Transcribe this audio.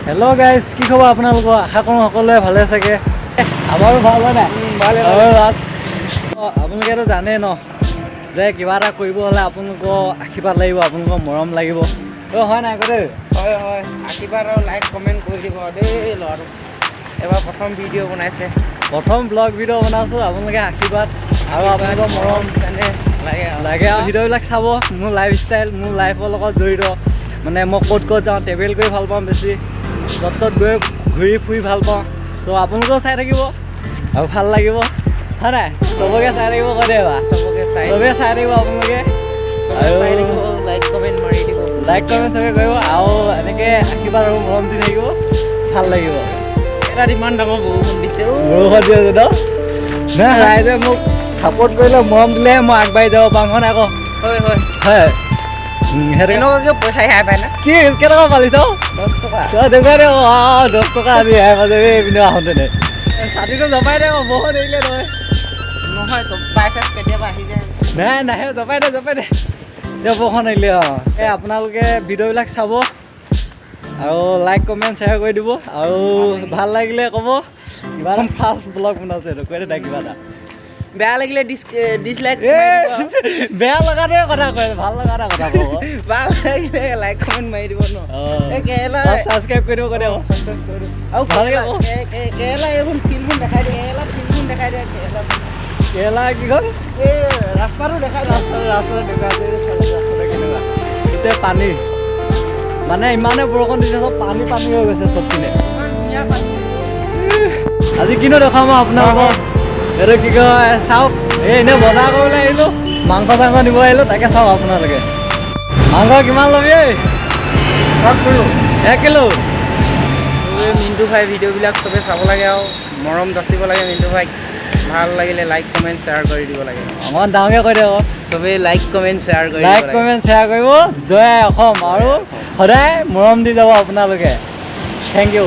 Hello' guys, কি খবৰ আপোনালোকৰ? আশা কৰোঁ সকলোৱে ভালে চাগে। আমাৰো ভাল হয় নাই? আপোনালোকেতো জানেই ন যে কিবা এটা কৰিব হ'লে আপোনালোকৰ আশীৰ্বাদ লাগিব, আপোনালোকৰ মৰম লাগিব। হয় নাই আকৌ দেই? হয় হয়, আশীৰ্বাদ আৰু লাইক কমেণ্ট কৰি দিব দেই ল'ৰাটো। এবাৰ প্ৰথম ভিডিঅ' বনাইছে, প্ৰথম ব্লগ ভিডিঅ' বনাইছোঁ। আপোনালোকে আশীৰ্বাদ আৰু আপোনালোকৰ মৰম লাগে আৰু ভিডিঅ'বিলাক চাব। মোৰ লাইফ ষ্টাইল, মোৰ লাইফৰ লগত জড়িত। মানে মই ক'ত যাওঁ, ট্ৰেভেল কৰি ভাল পাওঁ বেছি, য'ত গৈ ঘূৰি ফুৰি ভাল পাওঁ। ত' আপোনালোকেও চাই থাকিব আৰু ভাল লাগিব, হয় নাই? চবকে চাই থাকিব কৈ দে বা, চবে চাই থাকিব আপোনালোকে আৰু লাইক কমেণ্ট মাৰি দিব। লাইক কমেণ্ট চবে কৰিব আৰু এনেকৈ আশীৰ্বাদ আৰু মৰম দি থাকিব, ভাল লাগিব। এটাত ইমান ডাঙৰ বৰষুণ দিছে বৰষুণ দি আছে ন? নাই, ৰাইজে মোক ছাপোৰ্ট কৰিলে, মৰম দিলেহে মই আগবাঢ়ি যাব পাৰোঁ, হয় নাই আকৌ? হয় হয় হয়, সেইটো এনেকুৱাকৈ পইচা হেৰাই পায় না? কি কেইটকা পালি তই? 10 টকা। তই দেখুৱাই দে 10 টকা আজি হেৰাই পাইছে এইপিনে আহোঁতে। ছাতিটো জপাই দে, বৰষুণ এৰিলে তই। নহয় বাই চান্স কেতিয়াবা আহি যায়। নাই নাহে, জপাই দে এতিয়া বৰষুণ এৰিলে। এই আপোনালোকে ভিডিঅ'বিলাক চাব আৰু লাইক কমেণ্ট শ্বেয়াৰ কৰি দিব আৰু ভাল লাগিলে ক'ব। কিবা এটা ফাৰ্ষ্ট ব্লগ বনাইছে এইটো, কৈ দে কিবা এটা। বেয়া লাগিলে ডিছলাইক, বেয়া লগাটোৱে কথা কয়, ভাল লগা এটা কথা ক'ব। ভাল লাগিলে লাইক কমেণ্ট মাৰি দিব ন। এই কেৰেলা ছাবস্ক্ৰাইব কৰি দিব, কৈ দে আৰু ভালকৈ ক'ব। কেৰেলা এইখন ফিল্ডখন দেখাই দিয়ে, ফিল্ডখন দেখাই দিয়ে। কেৰেলা কি কয়? এই ৰাস্তাটো দেখাই ৰাস্তাটো দেখাই কেনেকুৱা গোটেই পানী, মানে ইমানে বৰষুণ দিছে, চব পানী হৈ গৈছে চব পিনে। আজি কিনো দেখাম মই আপোনালোকক, এইটো কি কয় চাওক। এই এনেই বজাৰ কৰিবলৈ আহিলোঁ, মাংস নিব আহিলোঁ, তাকে চাওক আপোনালোকে। মাংস কিমান ল'বি? 1 কিলো। মিণ্টু ভাই ভিডিঅ'বিলাক চবে চাব লাগে আৰু মৰম যাচিব লাগে মিণ্টু ভাইক। ভাল লাগিলে লাইক কমেণ্ট শ্বেয়াৰ কৰি দিব লাগে। অকণমান ডাঙৰকৈ কৈ দে আকৌ। চবেই লাইক কমেণ্ট শ্বেয়াৰ কৰি লাইক কমেণ্ট শ্বেয়াৰ কৰিব, জয় অসম, আৰু সদায় মৰম দি যাব আপোনালোকে। Thank U.